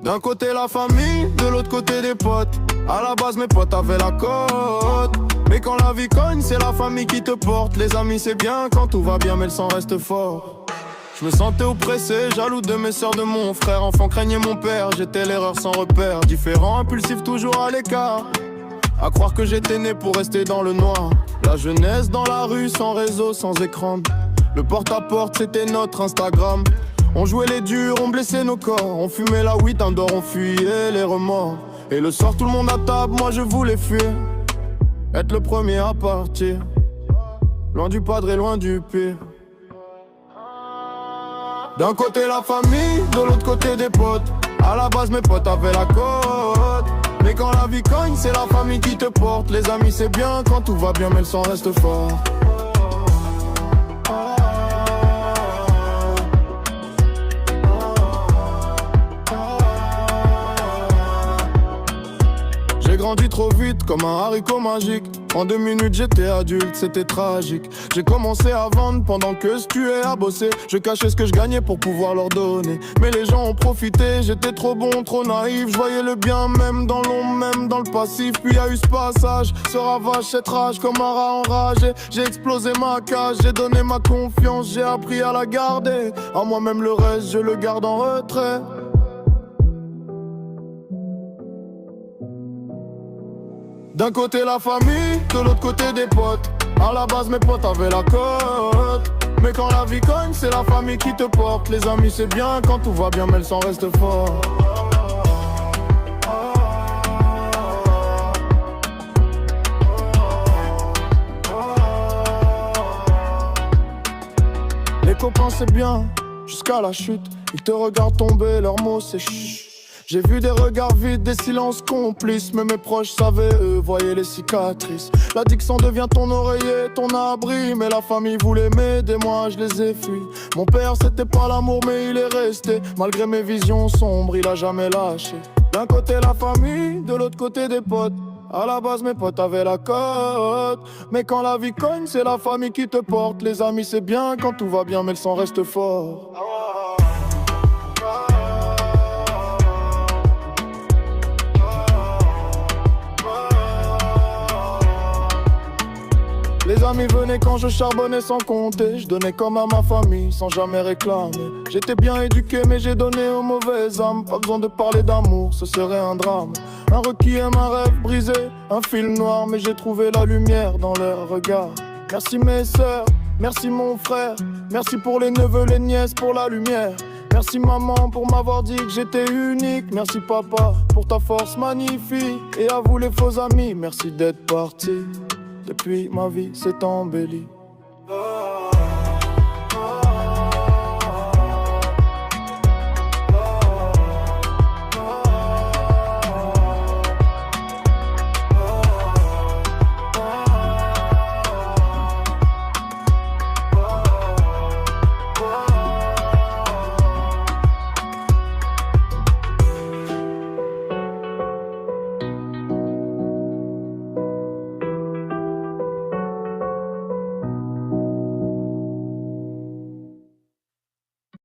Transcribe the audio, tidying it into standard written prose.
D'un côté la famille, de l'autre côté des potes. À la base mes potes avaient la cote, mais quand la vie cogne c'est la famille qui te porte. Les amis c'est bien quand tout va bien mais le sang reste fort. Je me sentais oppressé, jaloux de mes sœurs, de mon frère. Enfant craignait mon père, j'étais l'erreur sans repère. Différent, impulsif, toujours à l'écart. À croire que j'étais né pour rester dans le noir. La jeunesse dans la rue, sans réseau, sans écran. Le porte-à-porte, c'était notre Instagram. On jouait les durs, on blessait nos corps. On fumait la weed, un dehors, on fuyait les remords. Et le soir, tout le monde à table, moi je voulais fuir. Être le premier à partir. Loin du padre et loin du pire. D'un côté la famille, de l'autre côté des potes. À la base mes potes avaient la cote, mais quand la vie cogne c'est la famille qui te porte. Les amis c'est bien quand tout va bien mais le sang reste fort. J'ai grandi trop vite comme un haricot magique. En 2 minutes j'étais adulte, c'était tragique. J'ai commencé à vendre pendant que je tuais à bosser. Je cachais ce que je gagnais pour pouvoir leur donner. Mais les gens ont profité, j'étais trop bon, trop naïf. Je voyais le bien même dans l'ombre, même dans le passif. Puis y a eu ce passage, ce ravage, cette rage comme un rat enragé. J'ai explosé ma cage, j'ai donné ma confiance. J'ai appris à la garder. À moi-même le reste, je le garde en retrait. D'un côté la famille, de l'autre côté des potes. À la base mes potes avaient la cote, mais quand la vie cogne c'est la famille qui te porte. Les amis c'est bien quand tout va bien mais le sang reste fort. Les copains c'est bien, jusqu'à la chute. Ils te regardent tomber, leurs mots c'est chut. J'ai vu des regards vides, des silences complices. Mais mes proches savaient, eux, voyaient les cicatrices. L'addiction devient ton oreiller, ton abri. Mais la famille voulait m'aider, moi je les ai fuis. Mon père c'était pas l'amour mais il est resté. Malgré mes visions sombres, il a jamais lâché. D'un côté la famille, de l'autre côté des potes. À la base mes potes avaient la cote, mais quand la vie cogne c'est la famille qui te porte. Les amis c'est bien quand tout va bien mais le sang reste fort. Les amis venaient quand je charbonnais sans compter. Je donnais comme à ma famille sans jamais réclamer. J'étais bien éduqué mais j'ai donné aux mauvaises âmes. Pas besoin de parler d'amour, ce serait un drame. Un requiem, un rêve brisé, un film noir. Mais j'ai trouvé la lumière dans leurs regards. Merci mes sœurs, merci mon frère. Merci pour les neveux, les nièces, pour la lumière. Merci maman pour m'avoir dit que j'étais unique. Merci papa pour ta force magnifique. Et à vous les faux amis, merci d'être partis. Depuis ma vie s'est embellie.